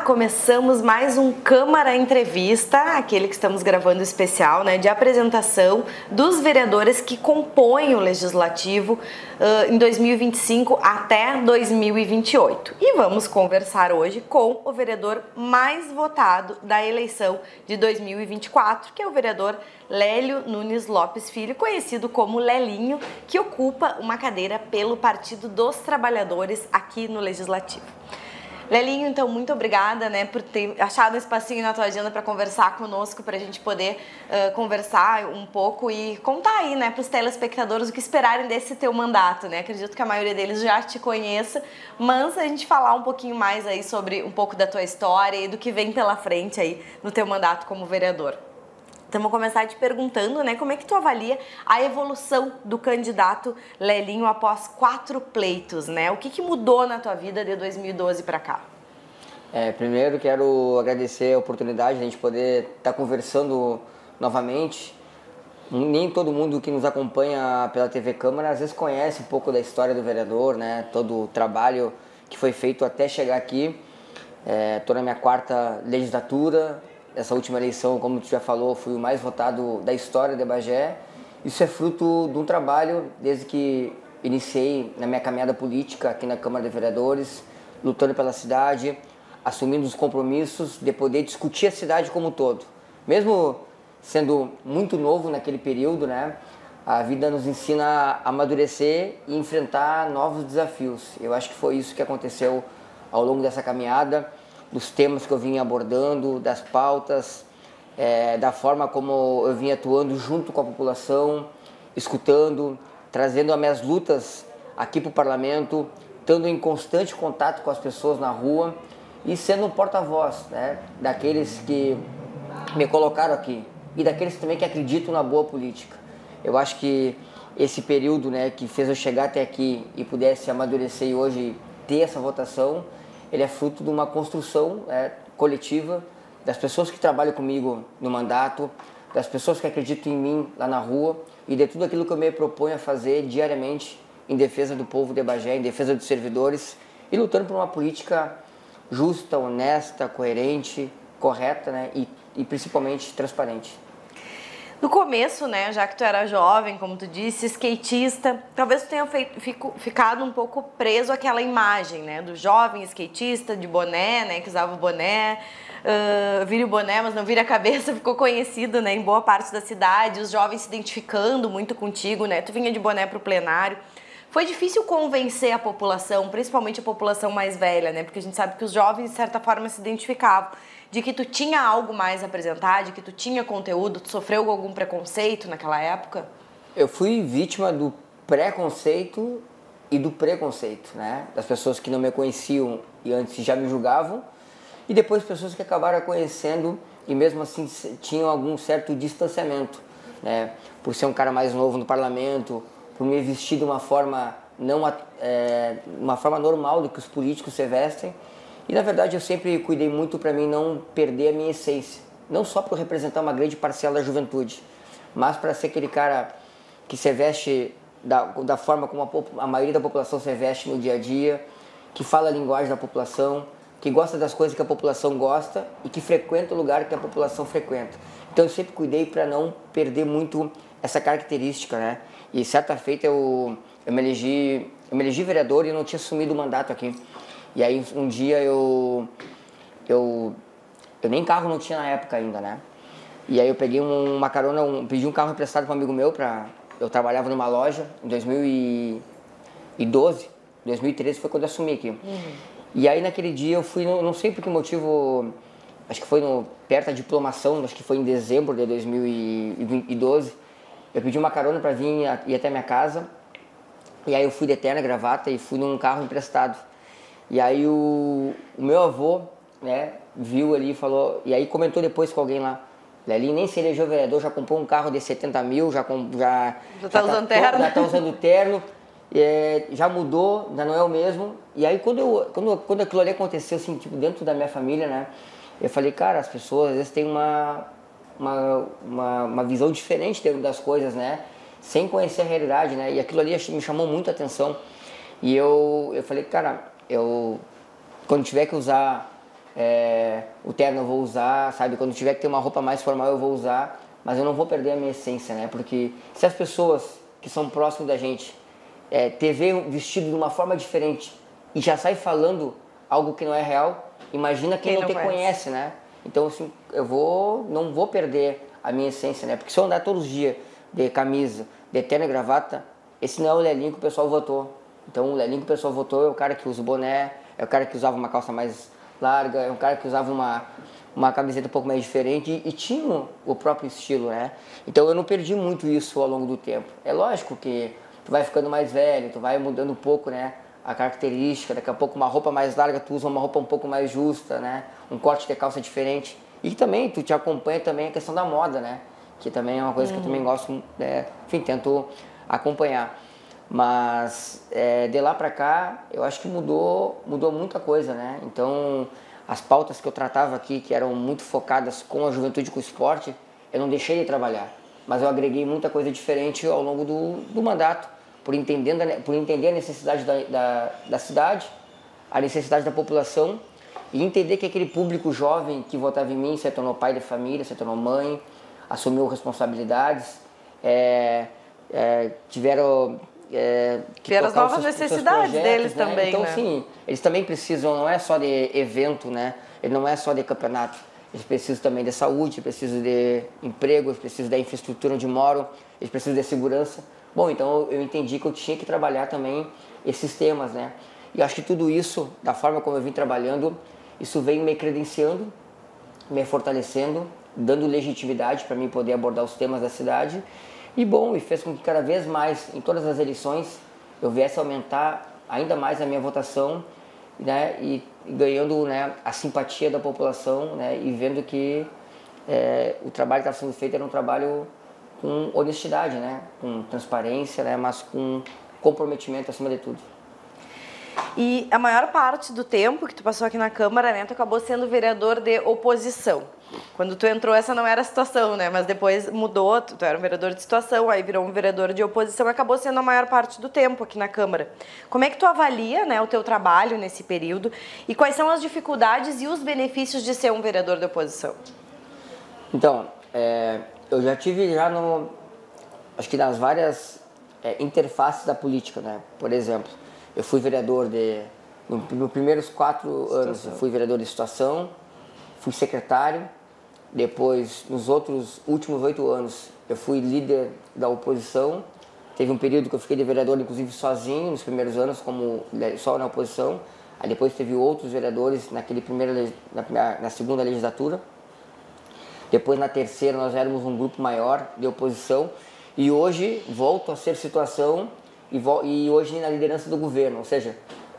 Começamos mais um Câmara Entrevista, aquele que estamos gravando especial, né, de apresentação dos vereadores que compõem o Legislativo em 2025 até 2028. E vamos conversar hoje com o vereador mais votado da eleição de 2024, que é o vereador Lélio Nunes Lopes Filho, conhecido como Lelinho, que ocupa uma cadeira pelo Partido dos Trabalhadores aqui no Legislativo. Lelinho, então, muito obrigada, né, por ter achado um espacinho na tua agenda para conversar conosco, para a gente poder conversar um pouco e contar aí, né, para os telespectadores o que esperarem desse teu mandato, né? Acredito que a maioria deles já te conheça, mas a gente falar um pouquinho mais aí sobre um pouco da tua história e do que vem pela frente aí no teu mandato como vereador. Então, vou começar te perguntando, né, como é que tu avalia a evolução do candidato Lelinho após 4 pleitos, né? O que mudou na tua vida de 2012 para cá? Primeiro, quero agradecer a oportunidade de a gente poder estar conversando novamente. Nem todo mundo que nos acompanha pela TV Câmara às vezes conhece um pouco da história do vereador, né? Todo o trabalho que foi feito até chegar aqui. Estou na minha 4ª legislatura. Essa última eleição, como tu já falou, fui o mais votado da história de Bagé. Isso é fruto de um trabalho desde que iniciei na minha caminhada política aqui na Câmara de Vereadores, lutando pela cidade, assumindo os compromissos de poder discutir a cidade como um todo. Mesmo sendo muito novo naquele período, né, a vida nos ensina a amadurecer e enfrentar novos desafios. Eu acho que foi isso que aconteceu ao longo dessa caminhada, dos temas que eu vim abordando, das pautas, da forma como eu vim atuando junto com a população, escutando, trazendo as minhas lutas aqui para o parlamento, estando em constante contato com as pessoas na rua e sendo um porta-voz, né, daqueles que me colocaram aqui e daqueles também que acreditam na boa política. Eu acho que esse período, né, que fez eu chegar até aqui e pudesse amadurecer e hoje ter essa votação, ele é fruto de uma construção coletiva das pessoas que trabalham comigo no mandato, das pessoas que acreditam em mim lá na rua e de tudo aquilo que eu me proponho a fazer diariamente em defesa do povo de Bagé, em defesa dos servidores e lutando por uma política justa, honesta, coerente, correta, né, e principalmente transparente. No começo, né, já que tu era jovem, como tu disse, skatista, talvez tu tenha ficado um pouco preso àquela imagem, né, do jovem skatista de boné, né, que usava o boné, vira o boné, mas não vira a cabeça, ficou conhecido, né, em boa parte da cidade, os jovens se identificando muito contigo, né, tu vinha de boné pro plenário. Foi difícil convencer a população, principalmente a população mais velha, né, porque a gente sabe que os jovens, de certa forma, se identificavam, de que tu tinha algo mais a apresentar, de que tu tinha conteúdo, tu sofreu algum preconceito naquela época? Eu fui vítima do preconceito e do preconceito, né? Das pessoas que não me conheciam e antes já me julgavam, e depois pessoas que acabaram conhecendo e mesmo assim tinham algum certo distanciamento, né? Por ser um cara mais novo no parlamento, por me vestir de uma forma uma forma normal do que os políticos se vestem. E na verdade eu sempre cuidei muito para mim não perder a minha essência, não só para representar uma grande parcela da juventude, mas para ser aquele cara que se veste da forma como a maioria da população se veste no dia a dia, que fala a linguagem da população, que gosta das coisas que a população gosta e que frequenta o lugar que a população frequenta. Então eu sempre cuidei para não perder muito essa característica, né? E certa feita eu me elegi vereador e eu não tinha assumido o mandato aqui. E aí um dia eu nem carro não tinha na época ainda, né? E aí eu peguei uma carona, pedi um carro emprestado para um amigo meu, eu trabalhava numa loja em 2012, 2013 foi quando eu assumi aqui. E aí naquele dia eu fui, não sei por que motivo, acho que foi perto da diplomação, acho que foi em dezembro de 2012, eu pedi uma carona para ir até minha casa, e aí eu fui de terno e gravata e fui num carro emprestado. E aí o meu avô, né, viu ali e falou, e aí comentou depois com alguém lá, Lelinho nem se elegeu vereador, já comprou um carro de 70 mil, já tá usando terno. Já tá usando terno, já mudou, ainda não é o mesmo. E aí quando aquilo ali aconteceu, assim, tipo, dentro da minha família, né, eu falei, cara, as pessoas às vezes têm uma visão diferente das coisas, né, sem conhecer a realidade, né, e aquilo ali me chamou muito a atenção. E eu falei, cara, quando tiver que usar o terno eu vou usar, sabe? Quando tiver que ter uma roupa mais formal eu vou usar, mas eu não vou perder a minha essência, né? Porque se as pessoas que são próximas da gente te veem vestido de uma forma diferente e já sai falando algo que não é real, imagina quem não te conhece, né? Então, assim, não vou perder a minha essência, né? Porque se eu andar todos os dias de camisa, de terno e gravata, esse não é o Lelinho que o pessoal votou. Então, o Lelinho que o pessoal votou é o cara que usa o boné, é o cara que usava uma calça mais larga, é um cara que usava uma camiseta um pouco mais diferente e tinha o próprio estilo, né? Então, eu não perdi muito isso ao longo do tempo. É lógico que tu vai ficando mais velho, tu vai mudando um pouco, né? A característica, daqui a pouco uma roupa mais larga, tu usa uma roupa um pouco mais justa, né? Um corte de calça diferente. E também, tu te acompanha também a questão da moda, né? Que também é uma coisa que eu também gosto, enfim, tento acompanhar. Mas de lá pra cá, eu acho que mudou muita coisa, né? Então, as pautas que eu tratava aqui, que eram muito focadas com a juventude e com o esporte, eu não deixei de trabalhar. Mas eu agreguei muita coisa diferente ao longo do mandato, por entender a necessidade da cidade, a necessidade da população, e entender que aquele público jovem que votava em mim se tornou pai de família, se tornou mãe, assumiu responsabilidades, tiveram as novas necessidades deles, né? Também, então, né? Sim, eles também precisam, não é só de evento, né? Ele não é só de campeonato. Eles precisam também de saúde, precisam de emprego, eles precisam da infraestrutura onde moram, eles precisam de segurança. Bom, então eu entendi que eu tinha que trabalhar também esses temas, né? E acho que tudo isso, da forma como eu vim trabalhando, isso vem me credenciando, me fortalecendo, dando legitimidade para mim poder abordar os temas da cidade. E fez com que cada vez mais, em todas as eleições, eu viesse aumentar ainda mais a minha votação, né? E ganhando, né, a simpatia da população, né? E vendo que o trabalho que estava sendo feito era um trabalho com honestidade, né? Com transparência, né? Mas com comprometimento acima de tudo. E a maior parte do tempo que tu passou aqui na Câmara, né, tu acabou sendo vereador de oposição. Quando tu entrou, essa não era a situação, né? Mas depois mudou, tu era um vereador de situação, aí virou um vereador de oposição, acabou sendo a maior parte do tempo aqui na Câmara. Como é que tu avalia, né, o teu trabalho nesse período e quais são as dificuldades e os benefícios de ser um vereador de oposição? Então, eu já tive acho que nas várias interfaces da política, né? Por exemplo, eu fui vereador nos primeiros 4 anos, eu fui vereador de situação, fui secretário, depois, nos últimos 8 anos, eu fui líder da oposição. Teve um período que eu fiquei de vereador, inclusive, sozinho, nos primeiros anos, só na oposição. Aí depois teve outros vereadores na segunda legislatura. Depois, na terceira, nós éramos um grupo maior de oposição. E hoje, volto a ser situação e hoje na liderança do governo. Ou seja,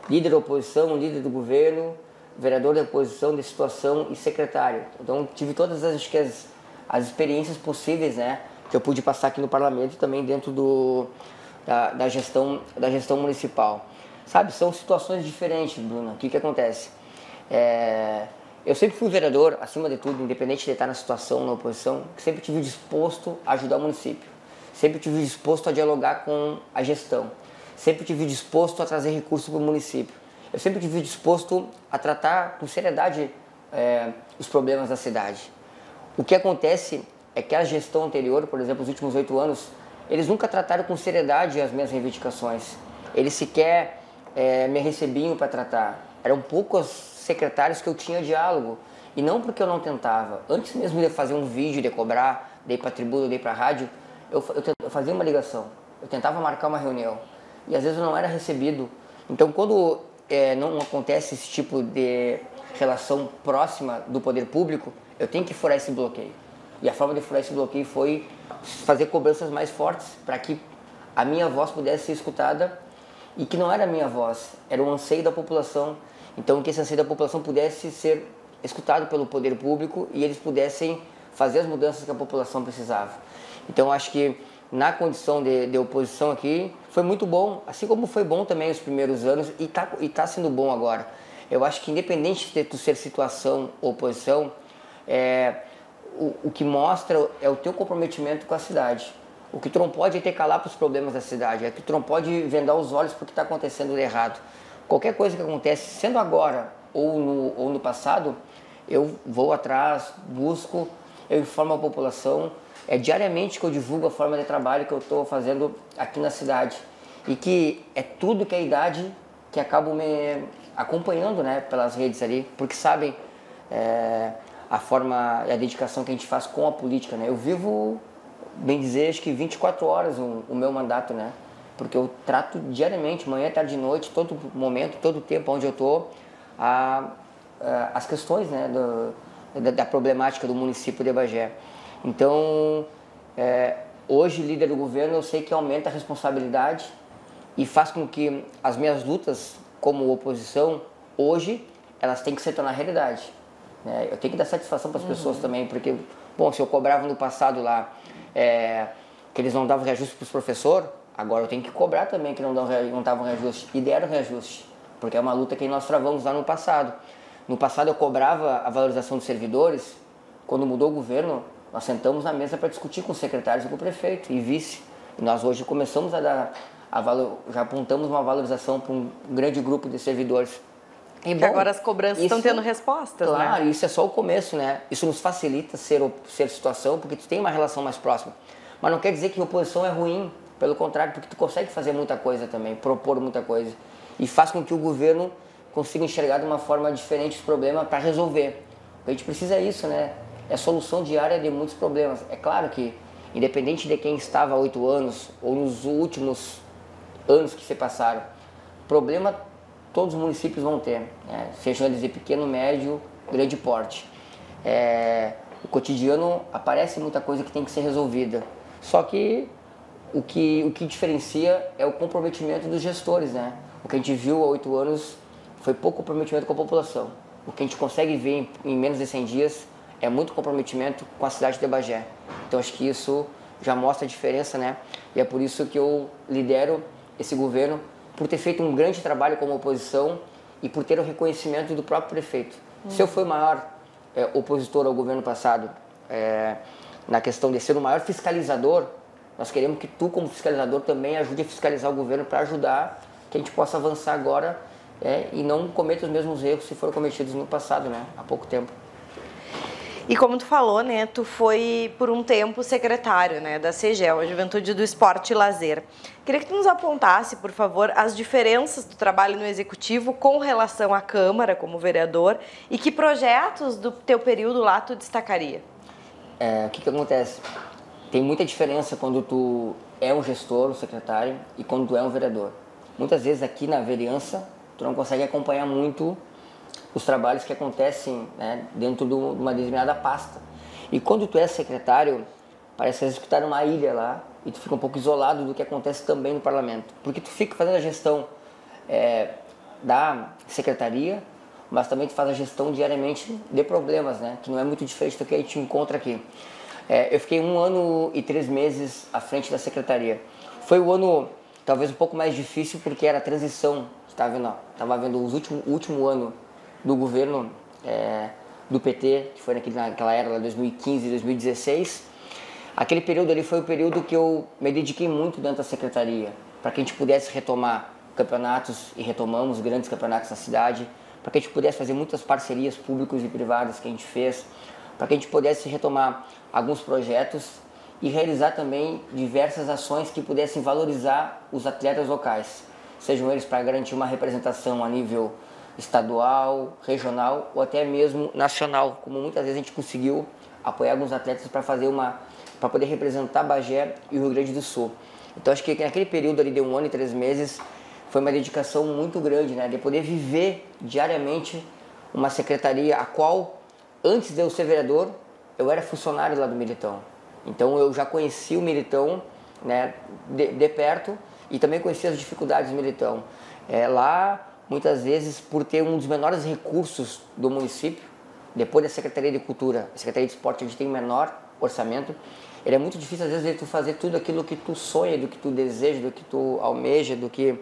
líder da oposição, líder do governo, vereador da oposição, de situação e secretário. Então, tive todas as experiências possíveis, né, que eu pude passar aqui no parlamento e também dentro da gestão municipal. Sabe, são situações diferentes, Bruno. O que acontece? Eu sempre fui vereador, acima de tudo, independente de estar na situação, na oposição, sempre tive disposto a ajudar o município. Sempre tive disposto a dialogar com a gestão. Sempre tive disposto a trazer recursos para o município. Eu sempre tive disposto a tratar com seriedade os problemas da cidade. O que acontece é que a gestão anterior, por exemplo, os últimos 8 anos, eles nunca trataram com seriedade as minhas reivindicações. Eles sequer me recebiam para tratar. Eram poucos secretários que eu tinha diálogo. E não porque eu não tentava. Antes mesmo de fazer um vídeo, de cobrar, de ir para a tribuna, de ir para a rádio, eu fazia uma ligação. Eu tentava marcar uma reunião. E às vezes eu não era recebido. Então, quando não acontece esse tipo de relação próxima do poder público, eu tenho que furar esse bloqueio. E a forma de furar esse bloqueio foi fazer cobranças mais fortes para que a minha voz pudesse ser escutada e que não era a minha voz, era o anseio da população. Então, que esse anseio da população pudesse ser escutado pelo poder público e eles pudessem fazer as mudanças que a população precisava. Então, acho que na condição de oposição aqui, foi muito bom, assim como foi bom também os primeiros anos e tá sendo bom agora. Eu acho que independente de tu ser situação ou oposição, o que mostra é o teu comprometimento com a cidade. O que tu não pode é ter calar para os problemas da cidade, é que tu não pode vendar os olhos para o que está acontecendo de errado. Qualquer coisa que acontece, sendo agora ou no passado, eu vou atrás, busco, eu informo a população. É diariamente que eu divulgo a forma de trabalho que eu estou fazendo aqui na cidade. E que é tudo que é a idade que acabam me acompanhando, né, pelas redes ali, porque sabem a forma e a dedicação que a gente faz com a política, né? Eu vivo, bem dizer, acho que 24 horas o meu mandato, né? Porque eu trato diariamente, manhã, tarde e noite, todo momento, todo tempo onde eu estou, as questões, né, da problemática do município de Bagé. Então, hoje, líder do governo, eu sei que aumenta a responsabilidade e faz com que as minhas lutas como oposição, hoje, elas têm que se tornar realidade. Eu tenho que dar satisfação para as pessoas também, porque, bom, se eu cobrava no passado lá que eles não davam reajuste para os professores, agora eu tenho que cobrar também que não davam reajuste, e deram reajuste, porque é uma luta que nós travamos lá no passado. No passado eu cobrava a valorização dos servidores, quando mudou o governo, nós sentamos na mesa para discutir com os secretários e com o prefeito e vice. E nós hoje começamos a dar, já apontamos uma valorização para um grande grupo de servidores. E bom, agora as cobranças estão tendo respostas, claro, né? Claro, isso é só o começo, né? Isso nos facilita ser situação, porque tu tem uma relação mais próxima. Mas não quer dizer que a oposição é ruim, pelo contrário, porque tu consegue fazer muita coisa também, propor muita coisa. E faz com que o governo consiga enxergar de uma forma diferente os problemas para resolver. O que a gente precisa é isso, né? É solução diária de muitos problemas. É claro que, independente de quem estava há 8 anos ou nos últimos anos que se passaram, problema todos os municípios vão ter, né? Sejam eles de pequeno, médio, grande porte. O cotidiano aparece muita coisa que tem que ser resolvida. Só que o que diferencia é o comprometimento dos gestores, né? O que a gente viu há 8 anos foi pouco comprometimento com a população. O que a gente consegue ver em menos de 100 dias é muito comprometimento com a cidade de Bagé. Então acho que isso já mostra a diferença, né? E é por isso que eu lidero esse governo, por ter feito um grande trabalho como oposição e por ter o reconhecimento do próprio prefeito. Se eu fui o maior opositor ao governo passado, na questão de ser o maior fiscalizador, nós queremos que tu, como fiscalizador, também ajude a fiscalizar o governo para ajudar que a gente possa avançar agora e não cometa os mesmos erros que foram cometidos no passado, né? Há pouco tempo. E como tu falou, né, tu foi por um tempo secretário, né, da CEGEL, a Juventude do Esporte e Lazer. Queria que tu nos apontasse, por favor, as diferenças do trabalho no Executivo com relação à Câmara como vereador e que projetos do teu período lá tu destacaria? O que acontece? Tem muita diferença quando tu é um gestor, um secretário, e quando tu é um vereador. Muitas vezes aqui na vereança, tu não consegue acompanhar muito os trabalhos que acontecem, né, dentro de uma determinada pasta. E quando tu é secretário, parece que tu tá numa ilha lá e tu fica um pouco isolado do que acontece também no parlamento. Porque tu fica fazendo a gestão da secretaria, mas também tu faz a gestão diariamente de problemas, né, que não é muito diferente do que a gente encontra aqui. Eu fiquei 1 ano e 3 meses à frente da secretaria. Foi o ano talvez um pouco mais difícil porque era a transição. Estava vendo o último ano do governo do PT, que foi naquela era, lá 2015, 2016. Aquele período ali foi o período que eu me dediquei muito dentro da secretaria, para que a gente pudesse retomar campeonatos, e retomamos grandes campeonatos na cidade, para que a gente pudesse fazer muitas parcerias públicas e privadas que a gente fez, para que a gente pudesse retomar alguns projetos e realizar também diversas ações que pudessem valorizar os atletas locais, sejam eles para garantir uma representação a nível estadual, regional ou até mesmo nacional, como muitas vezes a gente conseguiu apoiar alguns atletas para poder representar Bagé e o Rio Grande do Sul. Então acho que naquele período ali de 1 ano e 3 meses foi uma dedicação muito grande, né, de poder viver diariamente uma secretaria a qual, antes de eu ser vereador, eu era funcionário lá do Militão. Então eu já conheci o Militão, né, de perto, e também conhecia as dificuldades do Militão. Lá, muitas vezes, por ter um dos menores recursos do município, depois da Secretaria de Cultura, a Secretaria de Esporte, a gente tem o menor orçamento, ele é muito difícil, às vezes, de tu fazer tudo aquilo que tu sonha, do que tu deseja, do que tu almeja, do que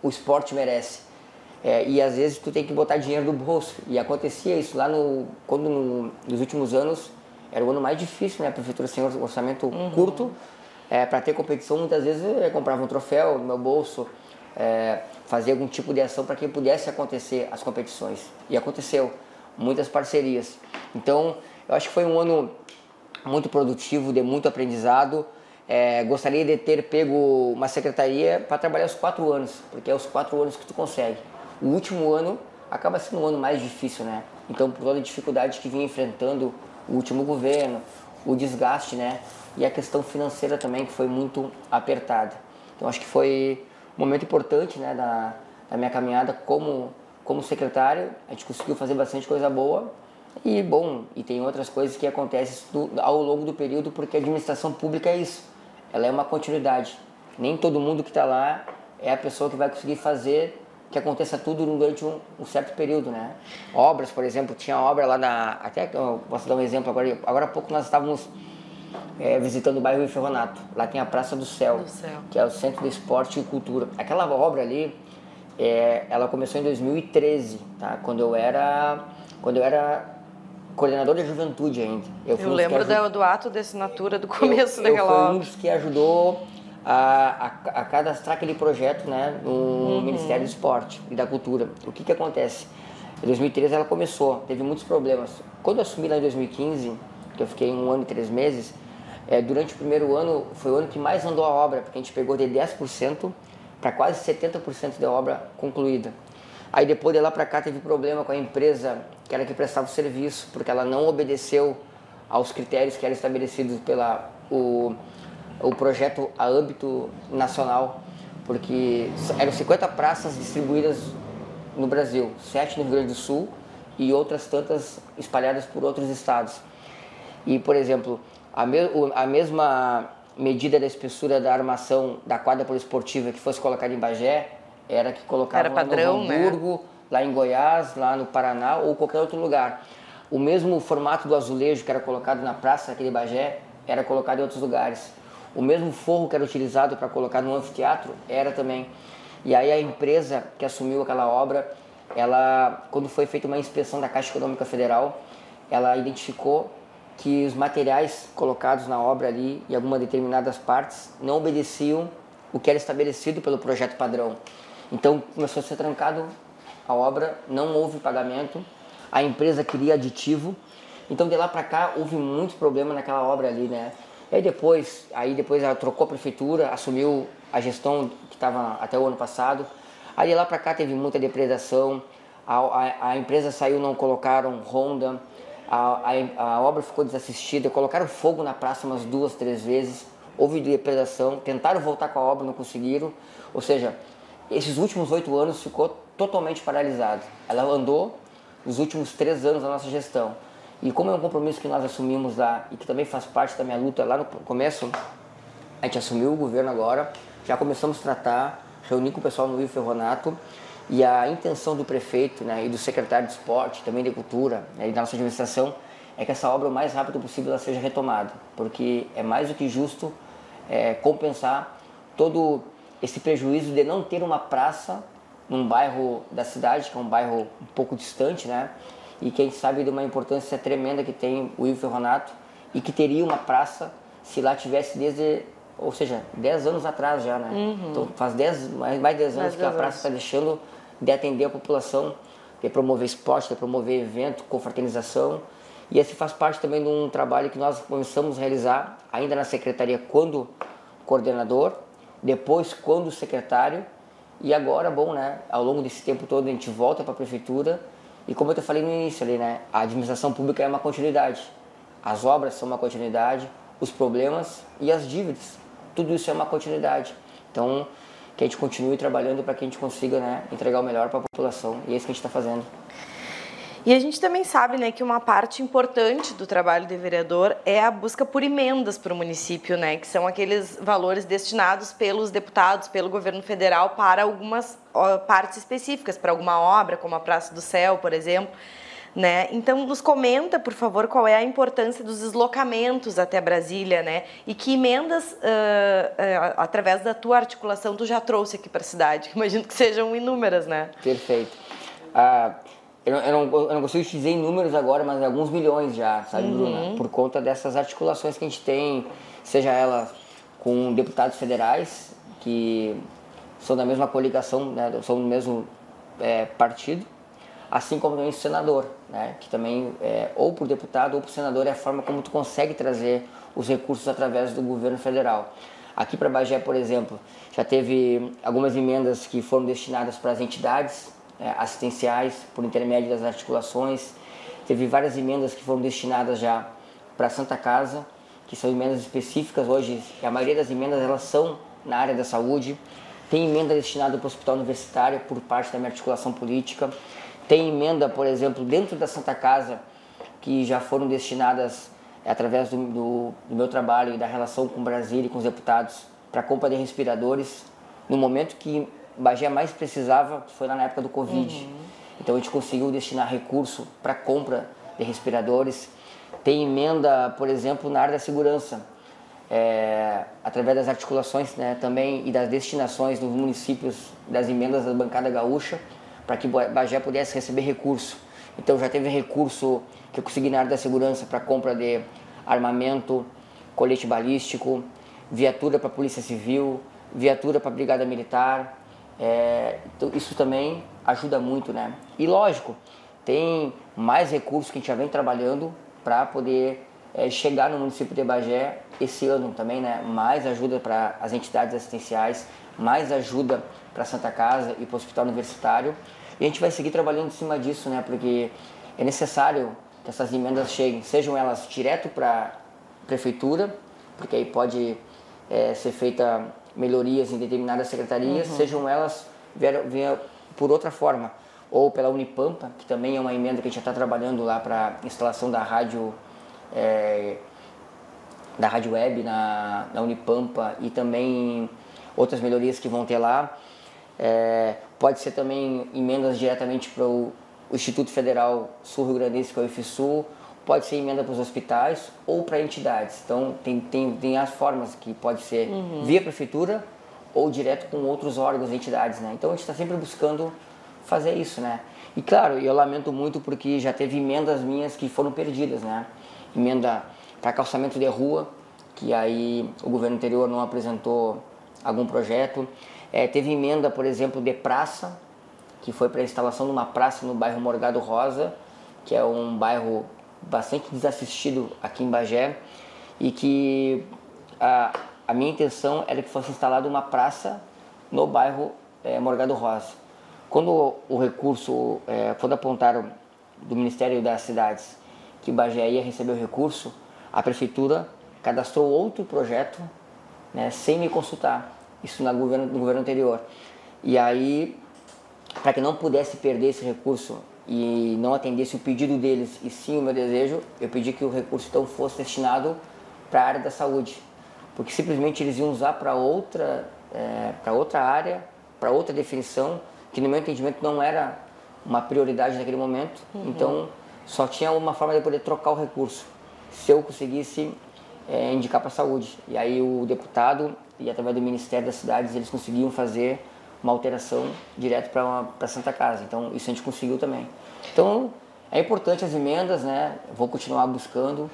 o esporte merece. E, às vezes, tu tem que botar dinheiro do bolso. E acontecia isso lá nos últimos anos, era o ano mais difícil, né? A prefeitura sem orçamento curto, para ter competição, muitas vezes eu comprava um troféu no meu bolso, fazer algum tipo de ação para que pudesse acontecer as competições. E aconteceu, muitas parcerias. Então, eu acho que foi um ano muito produtivo, de muito aprendizado. Gostaria de ter pego uma secretaria para trabalhar os 4 anos, porque é os 4 anos que tu consegue. O último ano acaba sendo um ano mais difícil, né? Então, por toda a dificuldade que vinha enfrentando o último governo, o desgaste, né? E a questão financeira também, que foi muito apertada. Então, acho que foi um momento importante, né, da minha caminhada como secretário. A gente conseguiu fazer bastante coisa boa. E, bom, e tem outras coisas que acontecem ao longo do período, porque a administração pública é isso. Ela é uma continuidade. Nem todo mundo que está lá é a pessoa que vai conseguir fazer que aconteça tudo durante um certo período, né? Obras, por exemplo, tinha obra lá até eu posso dar um exemplo agora há pouco nós estávamos visitando o bairro Ferronato. Lá tem a Praça do Céu, que é o Centro de Esporte e Cultura. Aquela obra ali, ela começou em 2013, tá? Quando eu era coordenador de juventude ainda. Eu lembro do ato de assinatura do começo daquela obra. Eu fui um dos que ajudou a cadastrar aquele projeto, né, no Ministério do Esporte e da Cultura. O que acontece? Em 2013 ela começou, teve muitos problemas. Quando eu assumi lá em 2015, que eu fiquei 1 ano e 3 meses, durante o primeiro ano foi o ano que mais andou a obra, porque a gente pegou de 10% para quase 70% da obra concluída. Aí depois de lá para cá teve problema com a empresa que era que prestava o serviço, porque ela não obedeceu aos critérios que eram estabelecidos pelo projeto a âmbito nacional, porque eram 50 praças distribuídas no Brasil, 7 no Rio Grande do Sul e outras tantas espalhadas por outros estados. E, por exemplo, a mesma medida da espessura da armação da quadra poliesportiva que fosse colocada em Bagé, era que colocavam lá no Hamburgo, né? Lá em Goiás, lá no Paraná ou qualquer outro lugar. O mesmo formato do azulejo que era colocado na praça aqui de Bagé, era colocado em outros lugares. O mesmo forro que era utilizado para colocar no anfiteatro, era também. E aí a empresa que assumiu aquela obra, quando foi feita uma inspeção da Caixa Econômica Federal, ela identificou que os materiais colocados na obra ali, em algumas determinadas partes, não obedeciam o que era estabelecido pelo projeto padrão. Então começou a ser trancado a obra, não houve pagamento, a empresa queria aditivo, então de lá para cá houve muitos problemas naquela obra ali, né? E aí depois ela trocou a prefeitura, assumiu a gestão que estava até o ano passado, aí de lá para cá teve muita depredação, a empresa saiu, não colocaram ronda, a obra ficou desassistida, colocaram fogo na praça umas 2, 3 vezes, houve depredação, tentaram voltar com a obra, não conseguiram, ou seja, esses últimos 8 anos ficou totalmente paralisado. Ela andou nos últimos 3 anos da nossa gestão. E como é um compromisso que nós assumimos lá e que também faz parte da minha luta lá no começo, a gente assumiu o governo agora, já começamos a tratar, reunir com o pessoal no Rio Ferronato, e a intenção do prefeito, né, e do secretário de esporte, também de cultura, né, e da nossa administração, é que essa obra o mais rápido possível ela seja retomada, porque é mais do que justo compensar todo esse prejuízo de não ter uma praça num bairro da cidade, que é um bairro um pouco distante, né? E que a gente sabe de uma importância tremenda que tem o Rio Ferronato e que teria uma praça se lá tivesse ou seja, 10 anos atrás já, né? Então faz mais 10 anos que a praça está deixando de atender a população, de promover esporte, de promover evento, confraternização. E esse faz parte também de um trabalho que nós começamos a realizar ainda na secretaria quando coordenador, depois quando secretário, e agora, bom, né, ao longo desse tempo todo a gente volta para a prefeitura e como eu te falei no início ali, né, a administração pública é uma continuidade, as obras são uma continuidade, os problemas e as dívidas, tudo isso é uma continuidade, então que a gente continue trabalhando para que a gente consiga, né, entregar o melhor para a população e é isso que a gente está fazendo. E a gente também sabe, né, que uma parte importante do trabalho de vereador é a busca por emendas para o município, né, que são aqueles valores destinados pelos deputados, pelo governo federal para algumas partes específicas, para alguma obra, como a Praça do Céu, por exemplo, né? Então, nos comenta, por favor, qual é a importância dos deslocamentos até Brasília, né, e que emendas, através da tua articulação, tu já trouxe aqui para a cidade. Imagino que sejam inúmeras, né? Perfeito. Eu não consigo te dizer em números agora, mas alguns milhões já, sabe, Bruna? Por conta dessas articulações que a gente tem, seja ela com deputados federais, que são da mesma coligação, né, são do mesmo partido, assim como também o senador, né, que também, ou por deputado ou por senador, é a forma como tu consegue trazer os recursos através do governo federal. Aqui para Bagé, por exemplo, já teve algumas emendas que foram destinadas para as entidades assistenciais, por intermédio das articulações. Teve várias emendas que foram destinadas já para a Santa Casa, que são emendas específicas. Hoje, a maioria das emendas elas são na área da saúde. Tem emenda destinada para o hospital universitário por parte da minha articulação política. Tem emenda, por exemplo, dentro da Santa Casa, que já foram destinadas através do meu trabalho e da relação com Brasília e com os deputados para a compra de respiradores. No momento que Bagé mais precisava, foi lá na época do Covid. Então a gente conseguiu destinar recurso para a compra de respiradores. Tem emenda, por exemplo, na área da segurança, através das articulações, né, também e das destinações dos municípios, das emendas da bancada gaúcha, para que Bagé pudesse receber recurso. Então já teve recurso que eu consegui na área da segurança para compra de armamento, colete balístico, viatura para a Polícia Civil, viatura para a Brigada Militar. Então isso também ajuda muito, né? E lógico, tem mais recursos que a gente já vem trabalhando para poder chegar no município de Bagé esse ano também, né? Mais ajuda para as entidades assistenciais, mais ajuda para a Santa Casa e para o Hospital Universitário. E a gente vai seguir trabalhando em cima disso, né? Porque é necessário que essas emendas cheguem, sejam elas direto para a prefeitura, porque aí pode ser feita melhorias em determinadas secretarias, sejam elas venham por outra forma, ou pela Unipampa, que também é uma emenda que a gente já está trabalhando lá para a instalação da rádio web na Unipampa e também outras melhorias que vão ter lá. Pode ser também emendas diretamente para o Instituto Federal Sul-Rio Grandense, que é o IFSU, pode ser emenda para os hospitais ou para entidades. Então tem as formas que pode ser via prefeitura ou direto com outros órgãos e entidades, né? Então a gente está sempre buscando fazer isso, né? E claro, eu lamento muito porque já teve emendas minhas que foram perdidas, né? Emenda para calçamento de rua, que aí o governo anterior não apresentou algum projeto. Teve emenda, por exemplo, de praça, que foi para a instalação de uma praça no bairro Morgado Rosa, que é um bairro bastante desassistido aqui em Bagé, e que a minha intenção era que fosse instalada uma praça no bairro Morgado Rosa. Quando o recurso, quando apontaram do Ministério das Cidades que Bagé ia receber o recurso, a prefeitura cadastrou outro projeto, né, sem me consultar, isso no governo anterior. E aí, para que não pudesse perder esse recurso e não atendesse o pedido deles e sim o meu desejo, eu pedi que o recurso então fosse destinado para a área da saúde, porque simplesmente eles iam usar para outra área, para outra definição, que no meu entendimento não era uma prioridade naquele momento. Então só tinha uma forma de poder trocar o recurso, se eu conseguisse indicar para a saúde. E aí o deputado e através do Ministério das Cidades eles conseguiam fazer uma alteração direto para a Santa Casa. Então isso a gente conseguiu também. Então é importante as emendas, né? Vou continuar buscando.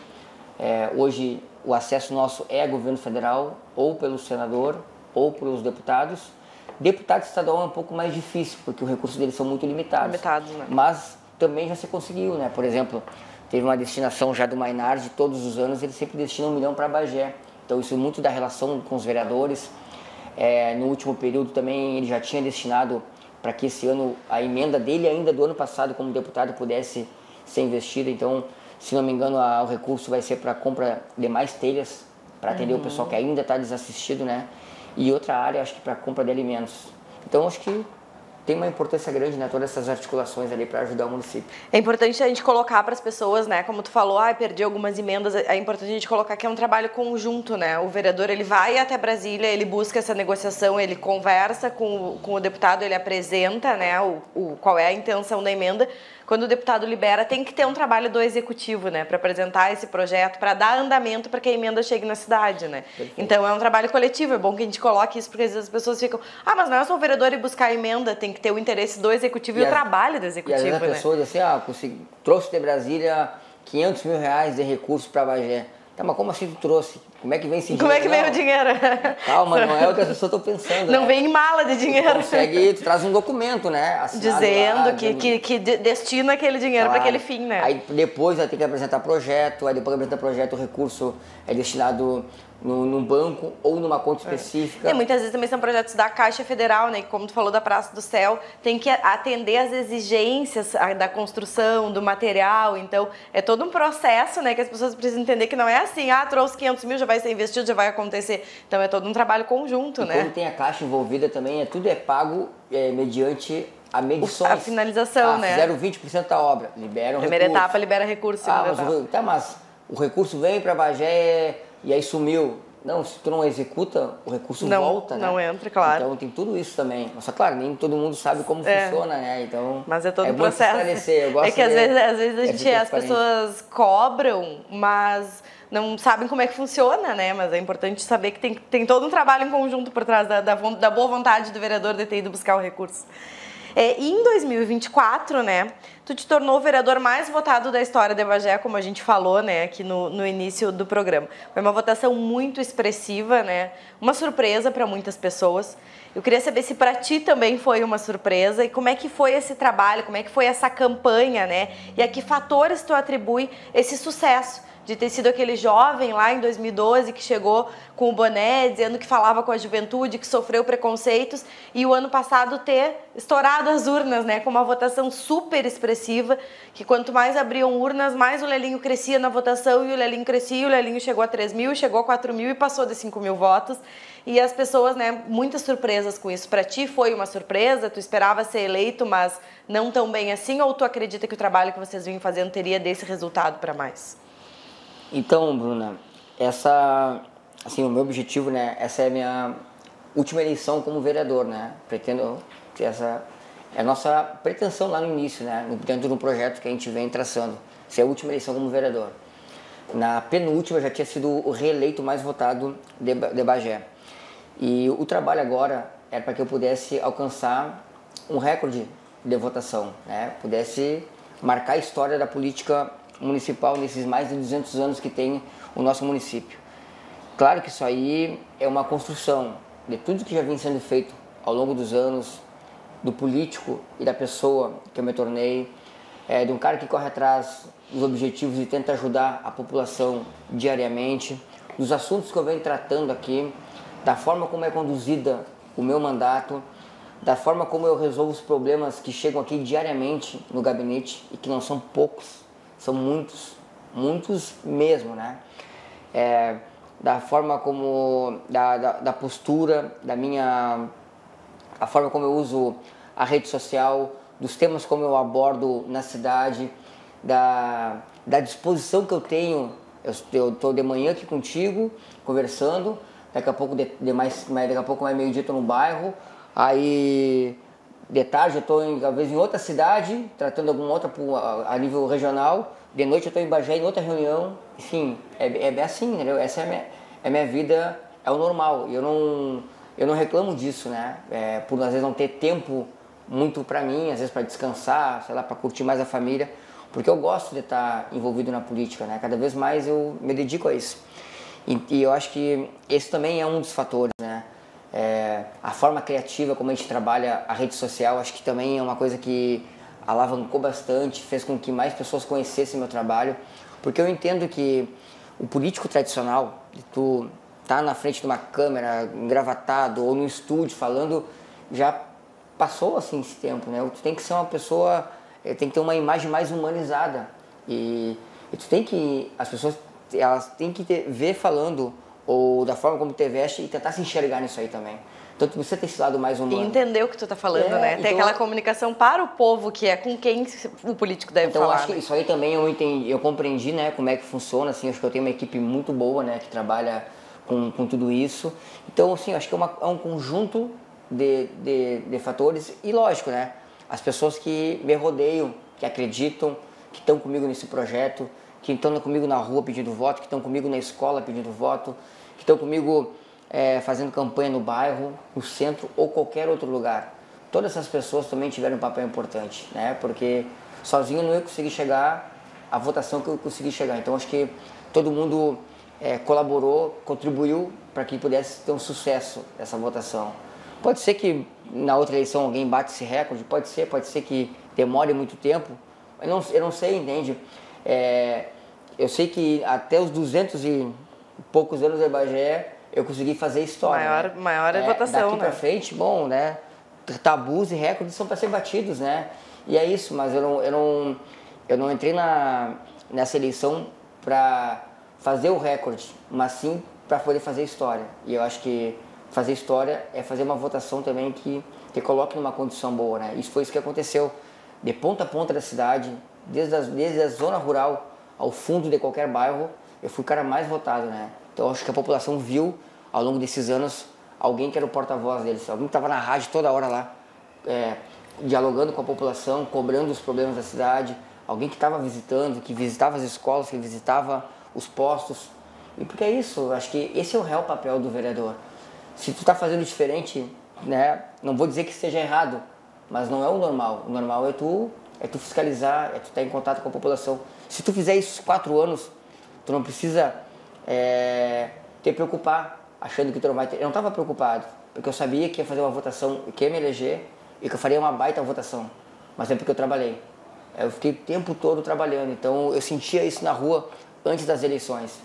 Hoje o acesso nosso é a governo federal, ou pelo senador, ou pelos deputados. Deputado estadual é um pouco mais difícil, porque os recursos deles são muito limitados. Né? Mas também já se conseguiu, né? Por exemplo, teve uma destinação já do Mainard, todos os anos eles sempre destinam 1 milhão para Bagé. Então isso é muito da relação com os vereadores. No último período também ele já tinha destinado para que esse ano a emenda dele ainda do ano passado como deputado pudesse ser investida. Então, se não me engano, o recurso vai ser para a compra de mais telhas para atender o pessoal que ainda está desassistido, né? E outra área, acho que para a compra de alimentos. Então, acho que tem uma importância grande, né, todas essas articulações ali para ajudar o município. É importante a gente colocar para as pessoas, né, como tu falou, perdi algumas emendas, é importante a gente colocar que é um trabalho conjunto, né, o vereador ele vai até Brasília, ele busca essa negociação, ele conversa com o deputado, ele apresenta, né, qual é a intenção da emenda. Quando o deputado libera, tem que ter um trabalho do executivo, né, para apresentar esse projeto, para dar andamento para que a emenda chegue na cidade, né. Perfeito. Então é um trabalho coletivo, é bom que a gente coloque isso, porque às vezes as pessoas ficam, mas não é só o vereador ir buscar a emenda, tem que ter o interesse do executivo e o trabalho do executivo, né. E às vezes a pessoa diz assim, trouxe de Brasília 500 mil reais de recursos para Bagé. Tá, mas como assim tu trouxe? Como é que vem esse dinheiro? Como é que vem o dinheiro? Calma, não é o que as pessoas estão pensando. Não vem em mala de dinheiro. Tu traz um documento, né? Dizendo que destina aquele dinheiro para aquele fim, né? Aí depois vai ter que apresentar projeto, aí depois que apresentar projeto, o recurso é destinado num banco ou numa conta específica. E muitas vezes também são projetos da Caixa Federal, né? Que, como tu falou da Praça do Céu, tem que atender às exigências da construção, do material. Então, é todo um processo, né? Que as pessoas precisam entender que não é assim, trouxe 500 mil, já vai ser investido, já vai acontecer. Então, é todo um trabalho conjunto, né? Quando tem a Caixa envolvida também, tudo é pago mediante a medições. A finalização, né? Fizeram 20% da obra, liberam Primeira recurso. etapa libera recurso, mas o recurso vem para Bagé e aí sumiu. Não, se tu não executa, o recurso volta, né? Não entra, claro. Então tem tudo isso também. Mas, claro, nem todo mundo sabe como funciona, né? Então, mas é todo um processo. Eu gosto que às vezes as pessoas cobram, mas não sabem como é que funciona, né? Mas é importante saber que tem todo um trabalho em conjunto por trás da boa vontade do vereador de ter ido buscar o recurso. E em 2024, né, tu te tornou o vereador mais votado da história de Bagé, como a gente falou, né, aqui no início do programa. Foi uma votação muito expressiva, né, uma surpresa para muitas pessoas. Eu queria saber se para ti também foi uma surpresa e como é que foi esse trabalho, como é que foi essa campanha, né, e a que fatores tu atribui esse sucesso de ter sido aquele jovem lá em 2012 que chegou com o boné, dizendo que falava com a juventude, que sofreu preconceitos, e o ano passado ter estourado as urnas, né, com uma votação super expressiva, que quanto mais abriam urnas, mais o Lelinho crescia na votação, e o Lelinho crescia, e o Lelinho chegou a 3 mil, chegou a 4 mil e passou de 5 mil votos. E as pessoas, né, muitas surpresas com isso. Para ti foi uma surpresa? Tu esperava ser eleito, mas não tão bem assim? Ou tu acredita que o trabalho que vocês vinham fazendo teria desse resultado para mais? Então, Bruna, o meu objetivo, né, essa é a minha última eleição como vereador, né, essa é a nossa pretensão lá no início, né, dentro do projeto que a gente vem traçando, ser a última eleição como vereador. Na penúltima eu já tinha sido o reeleito mais votado de Bagé. E o trabalho agora era para que eu pudesse alcançar um recorde de votação, né, pudesse marcar a história da política municipal nesses mais de 200 anos que tem o nosso município. Claro que isso aí é uma construção de tudo que já vem sendo feito ao longo dos anos, do político e da pessoa que eu me tornei, de um cara que corre atrás dos objetivos e tenta ajudar a população diariamente, dos assuntos que eu venho tratando aqui, da forma como é conduzida o meu mandato, da forma como eu resolvo os problemas que chegam aqui diariamente no gabinete e que não são poucos. São muitos mesmo, né? Da forma como, da postura, a forma como eu uso a rede social, dos temas como eu abordo na cidade, da disposição que eu tenho. Eu estou de manhã aqui contigo, conversando, daqui a pouco daqui a pouco mais meio-dia estou no bairro, aí de tarde eu estou talvez em outra cidade, tratando alguma outra a nível regional. De noite eu estou em Bagé em outra reunião. Enfim, é assim, entendeu? Essa é a minha vida, é o normal. Eu não reclamo disso, né? Por às vezes não ter tempo muito para mim, às vezes para descansar, sei lá, para curtir mais a família, porque eu gosto de estar envolvido na política, né? Cada vez mais eu me dedico a isso. E eu acho que esse também é um dos fatores, né? A forma criativa como a gente trabalha a rede social, acho que também é uma coisa que alavancou bastante, fez com que mais pessoas conhecessem meu trabalho, porque eu entendo que o político tradicional, de tu tá na frente de uma câmera, engravatado, ou no estúdio falando, já passou assim esse tempo, né? Tu tem que ser uma pessoa, tem que ter uma imagem mais humanizada, e tu tem que, as pessoas, elas têm que ver falando, ou da forma como te veste, e tentar se enxergar nisso aí também. Então tu precisa ter esse lado mais humano. E entender o que tu tá falando, né? Tem aquela comunicação para o povo, que é com quem o político deve falar. Então acho que isso aí também eu compreendi, né, como é que funciona, assim, acho que eu tenho uma equipe muito boa, né, que trabalha com tudo isso. Então, assim, acho que é um conjunto de fatores, e lógico, né, as pessoas que me rodeiam, que acreditam, que estão comigo nesse projeto, que estão comigo na rua pedindo voto, que estão comigo na escola pedindo voto, que estão comigo fazendo campanha no bairro, no centro ou qualquer outro lugar. Todas essas pessoas também tiveram um papel importante, né? Porque sozinho não ia conseguir chegar à votação que eu consegui chegar. Então acho que todo mundo colaborou, contribuiu para que pudesse ter um sucesso essa votação. Pode ser que na outra eleição alguém bate esse recorde, pode ser que demore muito tempo, eu não sei, entende? Eu sei que até os 200 e poucos anos de Bagé eu consegui fazer história. Maior votação, daqui para frente, bom, né? Tabus e recordes são para ser batidos, né? E é isso, mas eu não entrei nessa eleição para fazer o recorde, mas sim para poder fazer história. E eu acho que fazer história é fazer uma votação também que coloque numa condição boa, né? Isso foi isso que aconteceu. De ponta a ponta da cidade, desde a zona rural ao fundo de qualquer bairro, eu fui o cara mais votado, né? Então eu acho que a população viu ao longo desses anos alguém que era o porta-voz deles, alguém que estava na rádio toda hora lá, dialogando com a população, cobrando os problemas da cidade, alguém que estava visitando, que visitava as escolas, que visitava os postos. E porque é isso, eu acho que esse é o real papel do vereador. Se tu está fazendo diferente, né, não vou dizer que esteja errado, mas não é o normal. O normal é tu fiscalizar, é tu estar em contato com a população. Se tu fizer isso 4 anos, tu não precisa te preocupar, achando que tu não vai ter. Eu não estava preocupado, porque eu sabia que ia fazer uma votação, que ia me eleger e que eu faria uma baita votação. Mas é porque eu trabalhei. Eu fiquei o tempo todo trabalhando, então eu sentia isso na rua antes das eleições.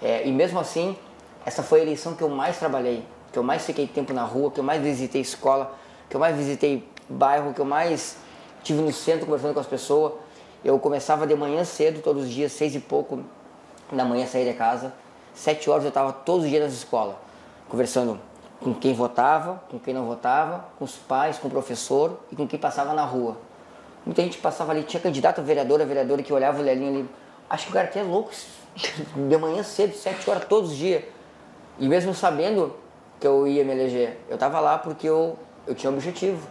E mesmo assim, essa foi a eleição que eu mais trabalhei, que eu mais fiquei tempo na rua, que eu mais visitei escola, que eu mais visitei bairro, que eu mais estive no centro conversando com as pessoas. Eu começava de manhã cedo, todos os dias, 6 e pouco da manhã, saía de casa. 7 horas eu estava todos os dias nas escolas, conversando com quem votava, com quem não votava, com os pais, com o professor e com quem passava na rua. Muita gente passava ali, tinha candidato a vereadora que olhava o Lelinho ali. Acho que o cara até é louco, de manhã cedo, 7 horas todos os dias. E mesmo sabendo que eu ia me eleger, eu estava lá porque eu tinha um objetivo,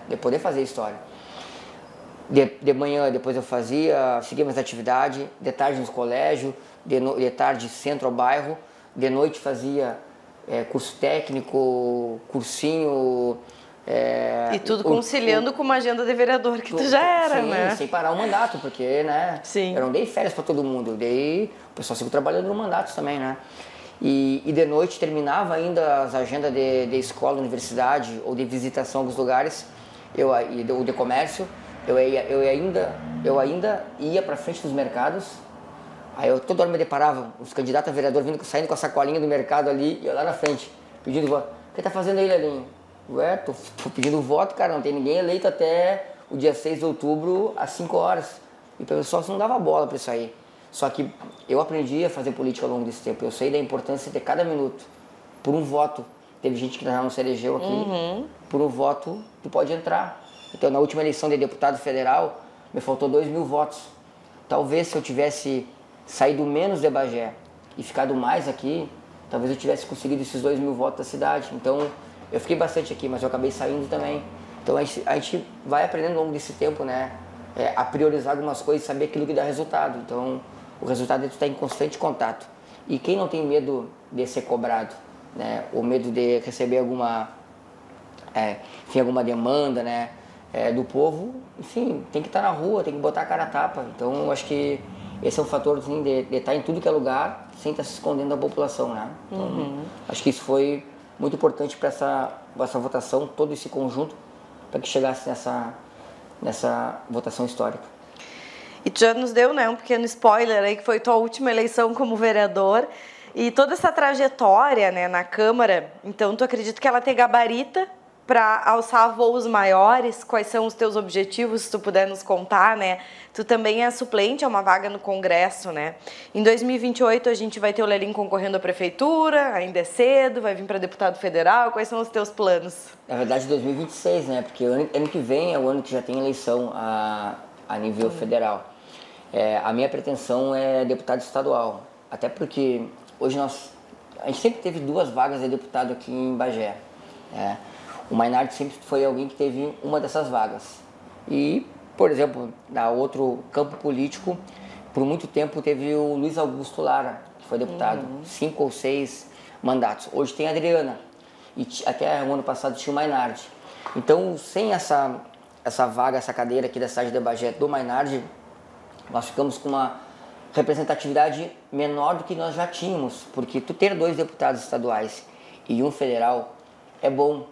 de poder fazer história. De manhã depois eu seguia minhas atividades, de tarde nos colégios, de tarde centro ao bairro, de noite fazia curso técnico, cursinho. E tudo conciliando com uma agenda de vereador que tu já era, sim, né? Sem parar o mandato, porque, né? Sim. Eu não dei férias para todo mundo, o pessoal seguiu trabalhando no mandato também, né? E de noite terminava ainda as agendas de escola, universidade ou de visitação a alguns lugares, ou de comércio. Eu ainda ia para frente dos mercados. Aí eu toda hora me deparava, os candidatos a vereador saindo com a sacolinha do mercado ali, e eu lá na frente, pedindo voto. O que tá fazendo aí, Lelinho? Tô pedindo voto, cara, não tem ninguém eleito até o dia 6 de outubro, às 5 horas. E o pessoal não dava bola para isso aí. Só que eu aprendi a fazer política ao longo desse tempo, eu sei da importância de cada minuto. Por um voto, teve gente que não se elegeu aqui, por um voto tu pode entrar. Então na última eleição de deputado federal, me faltou 2.000 votos. Talvez se eu tivesse saído menos de Bagé e ficado mais aqui, talvez eu tivesse conseguido esses 2.000 votos da cidade. Então eu fiquei bastante aqui, mas eu acabei saindo também. Então a gente vai aprendendo ao longo desse tempo, né? A priorizar algumas coisas e saber aquilo que dá resultado. Então o resultado é tu estar em constante contato. E quem não tem medo de ser cobrado, né? Ou medo de receber alguma demanda, né? Do povo, enfim, tem que estar na rua, tem que botar a cara a tapa. Então eu acho que esse é um fator assim, de estar em tudo que é lugar sem estar se escondendo da população, né? Então, acho que isso foi muito importante para essa votação, todo esse conjunto, para que chegasse nessa votação histórica. E tu já nos deu, né, um pequeno spoiler aí, que foi tua última eleição como vereador. E toda essa trajetória, né, na Câmara, então tu acredita que ela te gabarita para alçar voos maiores? Quais são os teus objetivos, se tu puder nos contar, né? Tu também é suplente a uma vaga no Congresso, né? Em 2028 a gente vai ter o Lelinho concorrendo à prefeitura, ainda é cedo, vai vir para deputado federal. Quais são os teus planos? Na verdade 2026, né? Porque ano que vem é o ano que já tem eleição a nível federal. A minha pretensão é deputado estadual, até porque hoje a gente sempre teve 2 vagas de deputado aqui em Bagé. O Mainardi sempre foi alguém que teve uma dessas vagas. E, por exemplo, na outro campo político, por muito tempo teve o Luiz Augusto Lara, que foi deputado, 5 ou 6 mandatos. Hoje tem a Adriana, e até o ano passado tinha o Mainardi. Então, sem essa vaga, essa cadeira aqui da cidade de Bagé do Mainardi, nós ficamos com representatividade menor do que nós já tínhamos, porque tu ter 2 deputados estaduais e um federal é bom,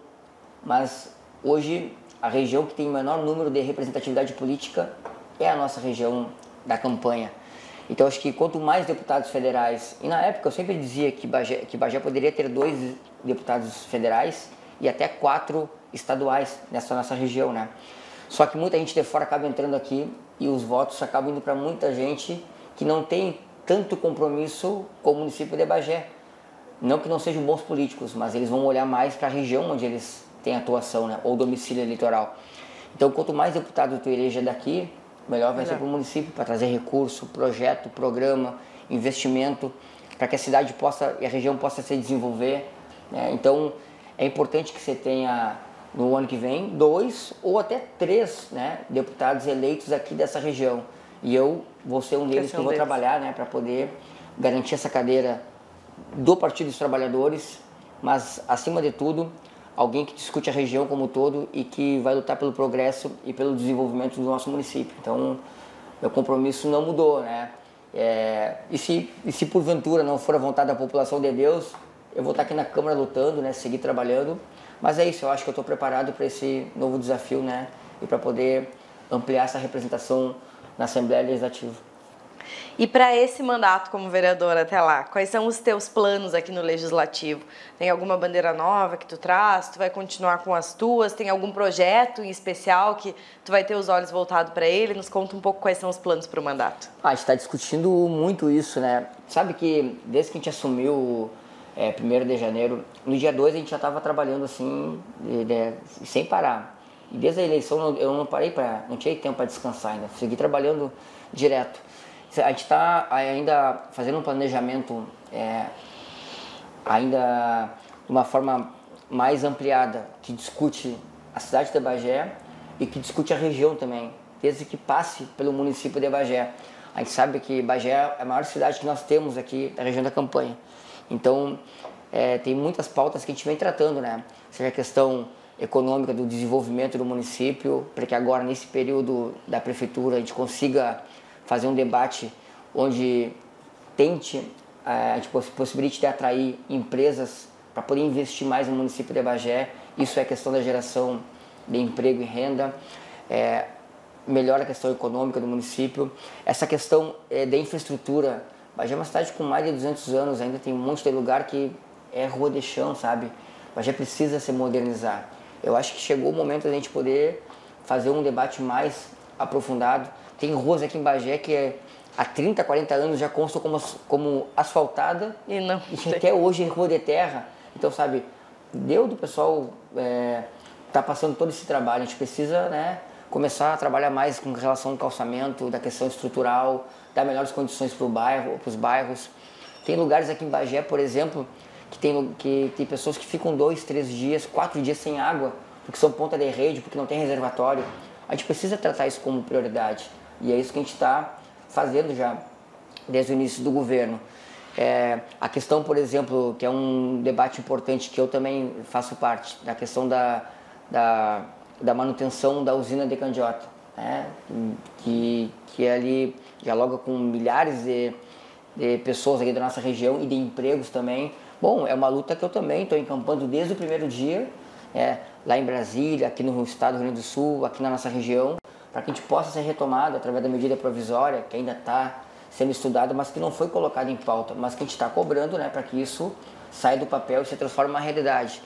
mas hoje a região que tem o menor número de representatividade política é a nossa região da campanha. Então acho que quanto mais deputados federais, e na época eu sempre dizia que Bagé poderia ter 2 deputados federais e até 4 estaduais nessa nossa região, né? Só que muita gente de fora acaba entrando aqui e os votos acabam indo para muita gente que não tem tanto compromisso com o município de Bagé. Não que não sejam bons políticos, mas eles vão olhar mais para a região onde eles têm atuação, né? Ou domicílio eleitoral. Então, quanto mais deputado tu eleja daqui, melhor vai ser para o município, para trazer recurso, projeto, programa, investimento, para que a cidade possa e a região possa se desenvolver, né? Então, é importante que você tenha, no ano que vem, 2 ou até 3, né, deputados eleitos aqui dessa região. E eu vou ser um deles que vou trabalhar, né, para poder garantir essa cadeira do Partido dos Trabalhadores, mas, acima de tudo, alguém que discute a região como um todo e que vai lutar pelo progresso e pelo desenvolvimento do nosso município. Então, meu compromisso não mudou, né? E se porventura não for a vontade da população de Deus, eu vou estar aqui na Câmara lutando, né? Seguir trabalhando. Mas é isso, eu acho que eu estou preparado para esse novo desafio, né? E para poder ampliar essa representação na Assembleia Legislativa. E para esse mandato como vereador até lá, quais são os teus planos aqui no Legislativo? Tem alguma bandeira nova que tu traz? Tu vai continuar com as tuas? Tem algum projeto em especial que tu vai ter os olhos voltados para ele? Nos conta um pouco quais são os planos para o mandato. A gente está discutindo muito isso, né? Sabe que desde que a gente assumiu 1º de janeiro, no dia 2 a gente já estava trabalhando assim, sem parar. E desde a eleição eu não parei não tinha tempo para descansar ainda, segui trabalhando direto. A gente está ainda fazendo um planejamento ainda de uma forma mais ampliada, que discute a cidade de Bagé e que discute a região também, desde que passe pelo município de Bagé. A gente sabe que Bagé é a maior cidade que nós temos aqui da região da campanha. Então, tem muitas pautas que a gente vem tratando, né? Seja a questão econômica do desenvolvimento do município, para que agora, nesse período da prefeitura, a gente consiga fazer um debate onde a gente possibilite de atrair empresas para poder investir mais no município de Bagé. Isso é questão da geração de emprego e renda, melhora a questão econômica do município. Essa questão da infraestrutura. Bagé é uma cidade com mais de 200 anos, ainda tem um monte de lugar que é rua de chão, sabe? Bagé precisa se modernizar. Eu acho que chegou o momento da gente poder fazer um debate mais aprofundado. Tem ruas aqui em Bagé que há 30, 40 anos já constam como asfaltada e até hoje é rua de terra. Então, sabe, deu do pessoal tá passando todo esse trabalho. A gente precisa, né, começar a trabalhar mais com relação ao calçamento, da questão estrutural, dar melhores condições para os bairros. Tem lugares aqui em Bagé, por exemplo, que tem pessoas que ficam 2, 3 dias, 4 dias sem água, porque são ponta de rede, porque não tem reservatório. A gente precisa tratar isso como prioridade. E é isso que a gente está fazendo já desde o início do governo. A questão, por exemplo, que é um debate importante que eu também faço parte, da questão da manutenção da usina de Candiota, né? que ali dialoga com milhares de pessoas aqui da nossa região e de empregos também. Bom, é uma luta que eu também estou encampando desde o primeiro dia, lá em Brasília, aqui no estado do Rio Grande do Sul, aqui na nossa região, para que a gente possa ser retomado através da medida provisória, que ainda está sendo estudada, mas que não foi colocada em pauta, mas que a gente está cobrando, né, para que isso saia do papel e se transforme em uma realidade.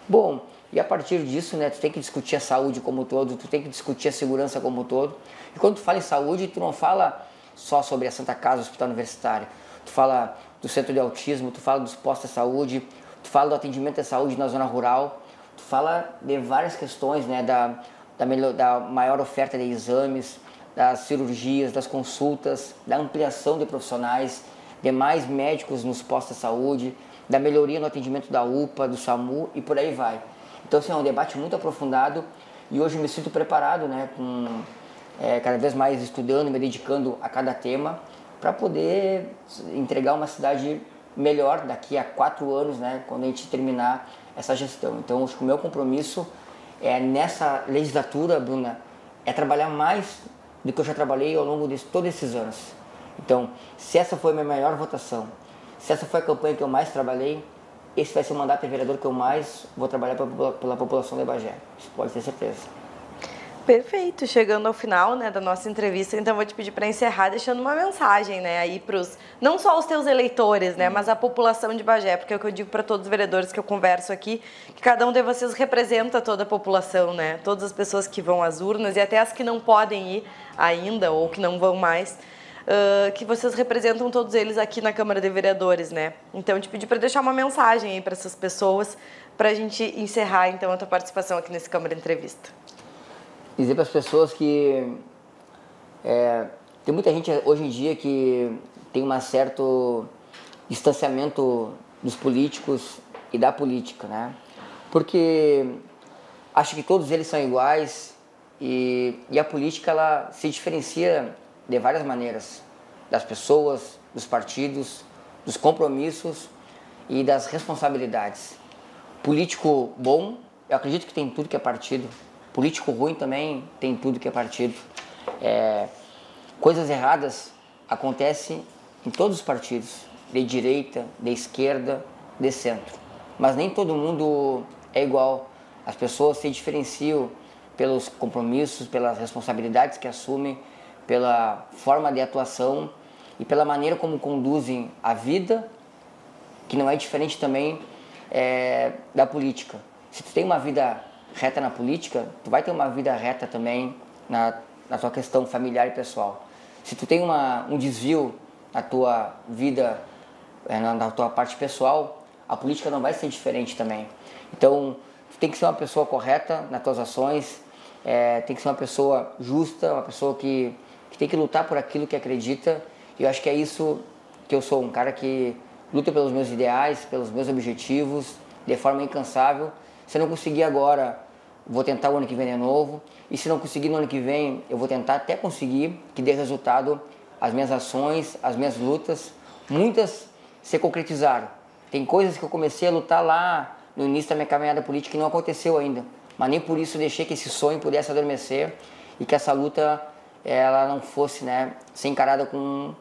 Bom, e a partir disso, né, tu tem que discutir a saúde como um todo, tu tem que discutir a segurança como um todo. E quando tu fala em saúde, tu não fala só sobre a Santa Casa, o Hospital Universitário. Tu fala do centro de autismo, tu fala dos postos de saúde, tu fala do atendimento de saúde na zona rural, tu fala de várias questões, né, da maior oferta de exames, das cirurgias, das consultas, da ampliação de profissionais, de mais médicos nos postos de saúde, da melhoria no atendimento da UPA, do SAMU e por aí vai. Então, assim, é um debate muito aprofundado e hoje eu me sinto preparado, né, cada vez mais estudando, me dedicando a cada tema para poder entregar uma cidade melhor daqui a 4 anos, né, quando a gente terminar essa gestão. Então, acho que o meu compromisso nessa legislatura, Bruna, é trabalhar mais do que eu já trabalhei ao longo de todos esses anos. Então, se essa foi a minha maior votação, se essa foi a campanha que eu mais trabalhei, esse vai ser o mandato de vereador que eu mais vou trabalhar pela população de Bagé. Isso pode ter certeza. Perfeito, chegando ao final, né, da nossa entrevista, então vou te pedir para encerrar deixando uma mensagem, né, aí pros, não só os teus eleitores, né, mas a população de Bagé, porque é o que eu digo para todos os vereadores que eu converso aqui, que cada um de vocês representa toda a população, né, todas as pessoas que vão às urnas e até as que não podem ir ainda ou que não vão mais, que vocês representam todos eles aqui na Câmara de Vereadores, né. Então eu te pedi para deixar uma mensagem aí para essas pessoas, para a gente encerrar então a tua participação aqui nesse Câmara Entrevista. Dizer para as pessoas que tem muita gente hoje em dia que tem um certo distanciamento dos políticos e da política, né? Porque acha que todos eles são iguais e a política ela se diferencia de várias maneiras, das pessoas, dos partidos, dos compromissos e das responsabilidades. Político bom, eu acredito que tem tudo que é partido. Político ruim também tem tudo que é partido. Coisas erradas acontecem em todos os partidos, de direita, de esquerda, de centro. Mas nem todo mundo é igual. As pessoas se diferenciam pelos compromissos, pelas responsabilidades que assumem, pela forma de atuação e pela maneira como conduzem a vida, que não é diferente também da política. Se tu tem uma vida reta na política, tu vai ter uma vida reta também na tua questão familiar e pessoal. Se tu tem um desvio na tua vida, na tua parte pessoal, a política não vai ser diferente também. Então, tu tem que ser uma pessoa correta nas tuas ações, tem que ser uma pessoa justa, uma pessoa que tem que lutar por aquilo que acredita. E eu acho que é isso que eu sou, um cara que luta pelos meus ideais, pelos meus objetivos, de forma incansável. Se eu não conseguir agora, vou tentar o ano que vem de novo. E se não conseguir no ano que vem, eu vou tentar até conseguir que dê resultado as minhas ações, as minhas lutas. Muitas se concretizaram. Tem coisas que eu comecei a lutar lá no início da minha caminhada política e não aconteceu ainda. Mas nem por isso eu deixei que esse sonho pudesse adormecer e que essa luta ela não fosse, ser encarada com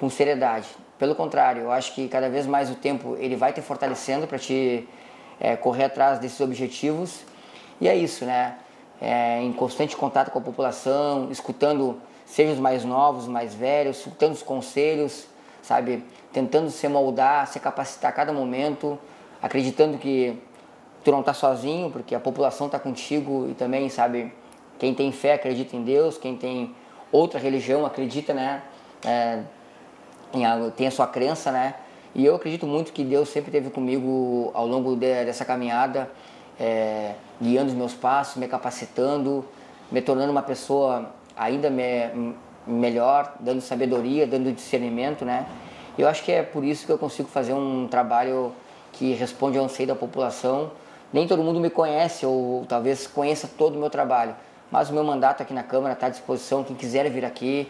seriedade. Pelo contrário, eu acho que cada vez mais o tempo ele vai te fortalecendo para te correr atrás desses objetivos. E é isso, em constante contato com a população, escutando, seja os mais novos, os mais velhos, escutando os conselhos, sabe? Tentando se moldar, se capacitar a cada momento, acreditando que tu não está sozinho, porque a população está contigo e também, sabe, quem tem fé acredita em Deus, quem tem outra religião acredita, tem a sua crença, E eu acredito muito que Deus sempre esteve comigo ao longo dessa caminhada, guiando os meus passos, me capacitando, me tornando uma pessoa ainda melhor, dando sabedoria, dando discernimento, E eu acho que é por isso que eu consigo fazer um trabalho que responde ao anseio da população. Nem todo mundo me conhece ou talvez conheça todo o meu trabalho, mas o meu mandato aqui na Câmara está à disposição. Quem quiser vir aqui,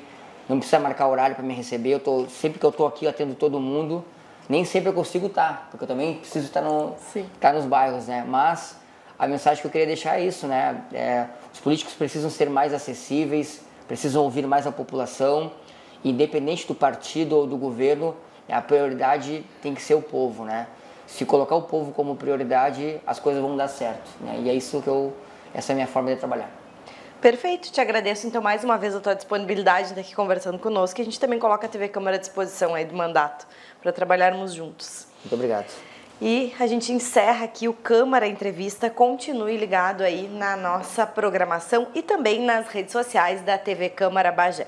não precisa marcar horário para me receber. Sempre que eu estou aqui, eu atendo todo mundo. Nem sempre eu consigo estar, porque eu também preciso estar nos bairros, Mas a mensagem que eu queria deixar é isso, os políticos precisam ser mais acessíveis, precisam ouvir mais a população, independente do partido ou do governo, a prioridade tem que ser o povo, Se colocar o povo como prioridade, as coisas vão dar certo, E é isso essa é a minha forma de trabalhar. Perfeito, te agradeço então mais uma vez a tua disponibilidade de estar aqui conversando conosco. A gente também coloca a TV Câmara à disposição aí do mandato para trabalharmos juntos. Muito obrigado. E a gente encerra aqui o Câmara Entrevista. Continue ligado aí na nossa programação e também nas redes sociais da TV Câmara Bagé.